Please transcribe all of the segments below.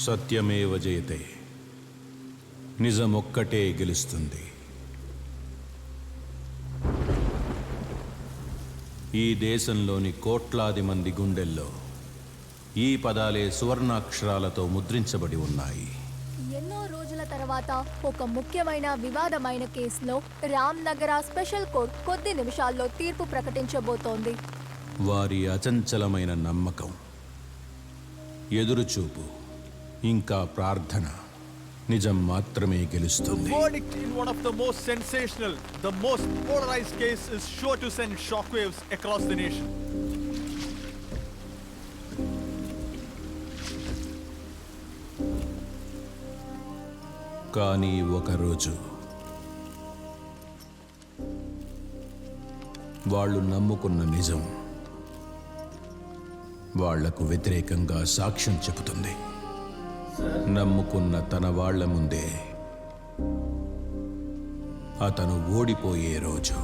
సత్యమేవ జయతే, నిజమొక్కటే గెలుస్తుంది. ఈ దేశంలోని కోట్లాది మంది గుండెల్లో ఈ పదాలే సువర్ణాక్షరాలతో ముద్రించబడి ఉన్నాయి. ఎన్నో రోజుల తర్వాత ఒక ముఖ్యమైన వివాదమైన కేసులో రామ్నగర స్పెషల్ కోర్ట్ కొద్ది నిమిషాల్లో తీర్పు ప్రకటించబోతోంది. వారి అచంచలమైన నమ్మకం, ఎదురుచూపు, ఇంకా ప్రార్థన నిజం మాత్రమే గెలుస్తుంది. The verdict in one of the most sensational, the most polarized case is sure to send shockwaves across the nation. కానీ ఒకరోజు వాళ్ళు నమ్ముకున్న నిజం వాళ్లకు వ్యతిరేకంగా సాక్ష్యం చెబుతుంది. నమ్ముకున్న తన వాళ్ల ముందే అతను ఓడిపోయే రోజు.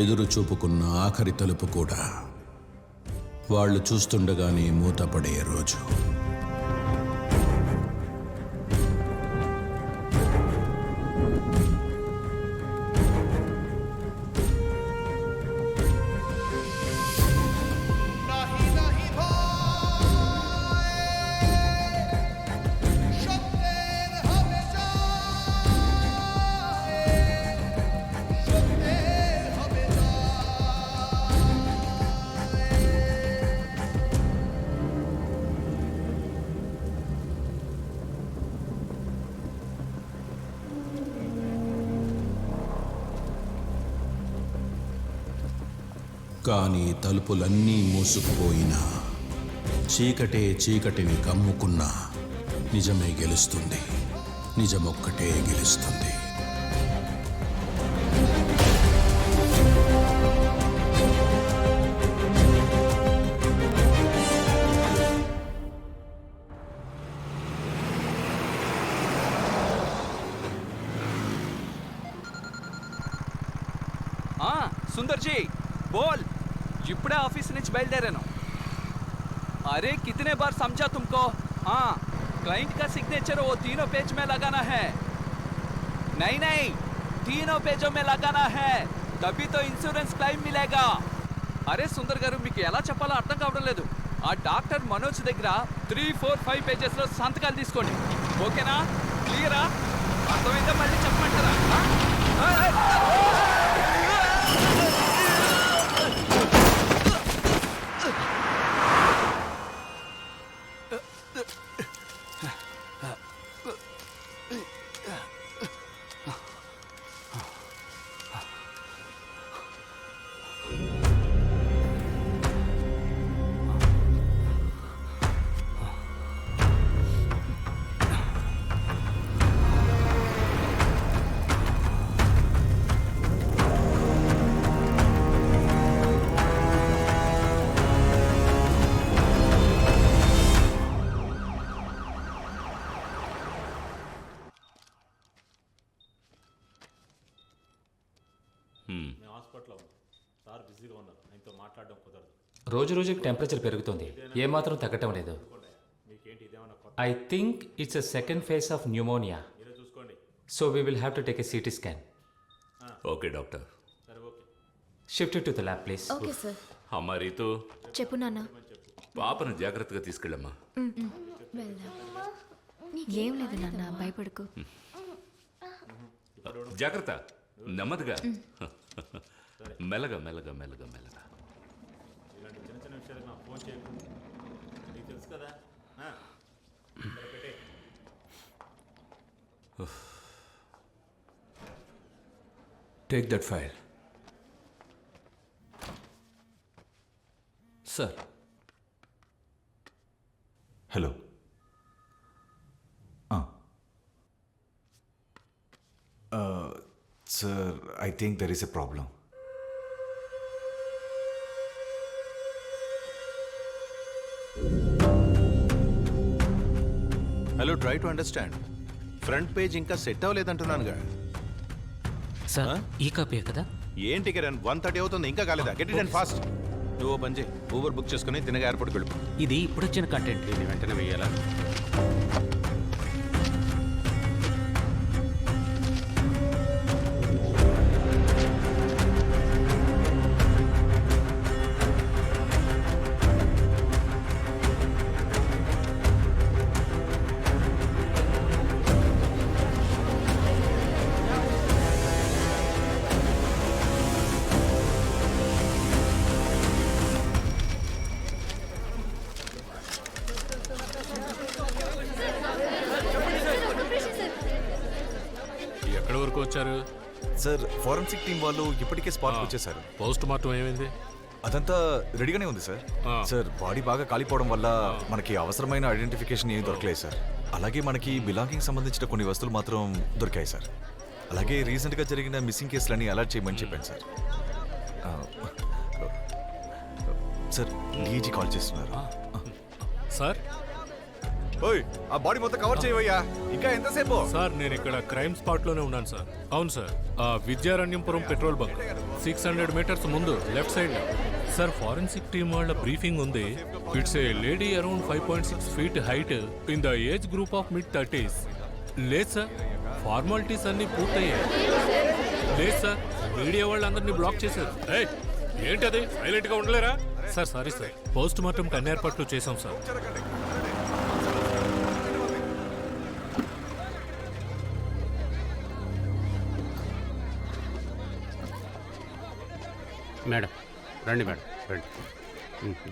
ఎదురు చూపుకున్న ఆఖరి తలుపు కూడా వాళ్ళు చూస్తుండగానే మూతపడే రోజు. కానీ తలుపులన్నీ మూసుకుపోయినా, చీకటే చీకటిని కమ్ముకున్నా నిజమే గెలుస్తుంది. నిజమొక్కటే గెలుస్తుంది. सुंदर जी बोल. इपड़े ऑफिस నుంచి బయలుదేరాను. अरे कितने बार समझा तुमको. हाँ, क्लाइंट का सिग्नेचर वो तीनों पेज में लगाना है. नहीं नहीं, तीनों पेजों में लगाना है, तभी तो इन्शुरेंस क्लेम मिलेगा. अरे सुंदर गारू మీకు ఎలా చెప్పాలో అర్థం కావడం లేదు. ఆ డాక్టర్ మనోజ్ దగ్గర 3, 4, 5 పేజెస్ లో సంతకాలు తీసుకోండి. ఓకేనా? క్లియరా? అర్థమైందా? మళ్ళీ చెప్పమంటారా? రోజు రోజుకి టెంపరేచర్ పెరుగుతుంది, ఏమాత్రం తగ్గటం లేదు. I think it's a second phase of pneumonia. So we will have to take a CT scan. Okay doctor. Shift to the lab please. Okay sir. అమ్మా రీతు, చెప్పు నాన్న. పాపను జాగ్రత్తగా తీసుకెళ్ళమ్మా. ఏం లేదు నాన్న, భయపడకు. జాగ్రత్త, నెమ్మదిగా. మెల్లగా మెల్లగా మెల్లగా మెల్లగా. Take that file. Sir. Hello. Sir, I think there is a problem. Hello, try to understand. Front page ఇంకా సెట్ అవ్వలేదంటున్నానుగా. సార్ ఈ కాపీ కదా? ఏంటి కిరణ్, 1:30 అవుతుంది, ఇంకా కాలేదా? Get it and fast. నువ్వు పని చేయి, ఊబర్ బుక్ చేసుకుని తినగా ఎయిర్పోర్ట్కి వెళ్ళిపో. ఇది ఇప్పుడు వచ్చిన కంటెంట్, ఇది వెంటనే వేయాలా? ఎక్కడి వరకు వచ్చారు? సార్, ఫారెన్సిక్ టీం వాళ్ళు ఇప్పటికే స్పాట్కి వచ్చేసారు. పోస్ట్ మార్టం ఏమైంది? అదంతా రెడీగానే ఉంది సార్. సార్, బాడీ బాగా కాలిపోవడం వల్ల మనకి అవసరమైన ఐడెంటిఫికేషన్ ఏమీ దొరకలేదు సార్. అలాగే మనకి బిలాంగింగ్ సంబంధించిన కొన్ని వస్తువులు మాత్రం దొరికాయి సార్. అలాగే రీసెంట్గా జరిగిన మిస్సింగ్ కేసులన్నీ అలర్ట్ చేయమని చెప్పాను సార్. సార్, డీజీ కాల్ చేస్తున్నారు. సార్ ఓయ్, ఆ బాడీ మొత్తం కవర్ చేయవయ్యా, ఇంకా ఎంతసేపు? సార్ నేను ఇక్కడ క్రైమ్ స్పాట్ లోనే ఉన్నాను సార్. అవును సార్, ఆ విద్యారణ్యంపురం పెట్రోల్ బంక్ 600 మీటర్స్ ముందు లెఫ్ట్ సైడ్ లో. సార్, ఫారెన్సిక్ టీం వాళ్ళ బ్రీఫింగ్ ఉంది. It's a lady around 5.6 feet height in the age group of mid-30s. లేదు సార్, ఫార్మాలిటీస్ అన్ని పూర్తయ్యాయి. లేదు సార్, మీడియా వాళ్ళందరినీ బ్లాక్ చేశారు. ఏంటది, సైలెంట్ గా ఉండలేరా? Sir sorry sir, post mortem అన్ని ఏర్పాట్లు చేశాం సార్. మేడం రండి, మేడం రండి,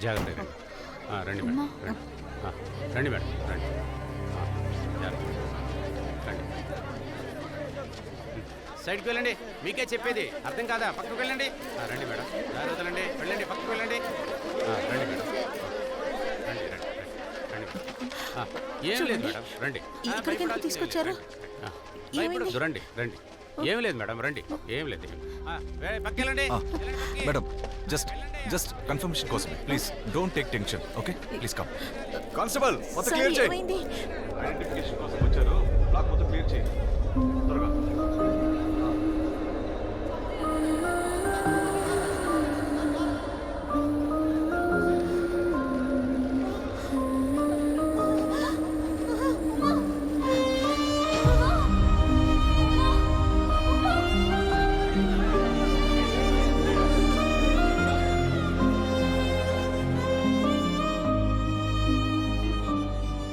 జాగ్రత్తగా రండి. రండి మేడం, రండి. రండి మేడం, రండి. జాగ్రత్త, రండి. సైడ్కి వెళ్ళండి, మీకే చెప్పేది అర్థం కాదా? పక్కకు వెళ్ళండి. రండి మేడం, జాగ్రత్తలండి, వెళ్ళండి, పక్కకు వెళ్ళండి. రండి మేడం, రండి రండి రండి. ఏం లేదు మేడం, రండి. తీసుకొచ్చారు? భయపడద్దు, రండి రండి. ఏం లేదు మేడం, రండి. ఏం లేదు. పక్కెళ్ళండి మేడం, జస్ట్ కన్ఫర్మేషన్ కోసం please don't take tension. Okay, please come. Constable, మొత్తం క్లియర్ చేయి. ఐడెంటిఫికేషన్ కోసం వచ్చారు, బ్లాక్ మొత్తం క్లియర్ చేయి త్వరగా.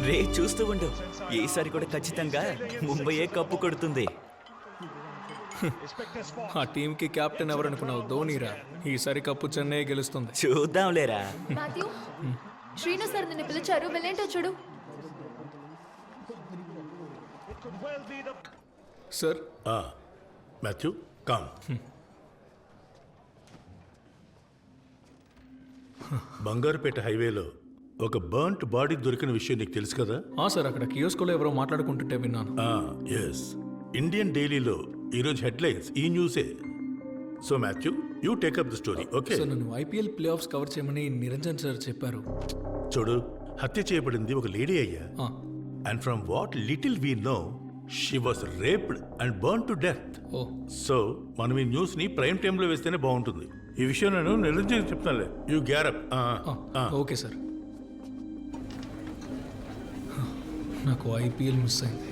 రే, చూస్తూ ఉండు, ఈసారి కూడా ఖచ్చితంగా ముంబైయే కప్పు కొడుతుంది. ఆ టీంకి కెప్టెన్ ఎవరనుకున్నావు? ధోనీరా. ఈసారి కప్పు చెన్నై గెలుస్తుంది. చూద్దాంలేరా. మాథ్యూ, శ్రీను సార్ నిన్ను పిలిచారు, వెళ్ళేంటో చూడు. సార్. Matthew com. బంగారుపేట హైవేలో ఒక బర్న్ట్ బాడీ దొరికిన విషయం నీకు తెలుసు కదా? సార్, అక్కడ కియోస్కోలో ఎవరో మాట్లాడుకుంటుంటే విన్నాను. ఎస్, ఇండియన్ డైలీలో ఈరోజు హెడ్లైన్స్ ఈ న్యూసే. So Mathew, you take up the story. Okay sir, నన్ను ఐపీఎల్ ప్లే ఆఫ్స్ కవర్ చేయమని నిరంజన్ సార్ చెప్పారు. చూడు, హత్య చేయబడింది ఒక లేడీ అయ్యా. And from what little we know, she was raped and burn to death. So మనం ఈ న్యూస్ ని ప్రైమ్ టైమ్ లో వేస్తేనే బాగుంటుంది. ఈ విషయం నేను నిరంజన్ చెప్తానులే. You gear up. Okay sir. నాకు ఐపీఎల్ మిస్ అయింది.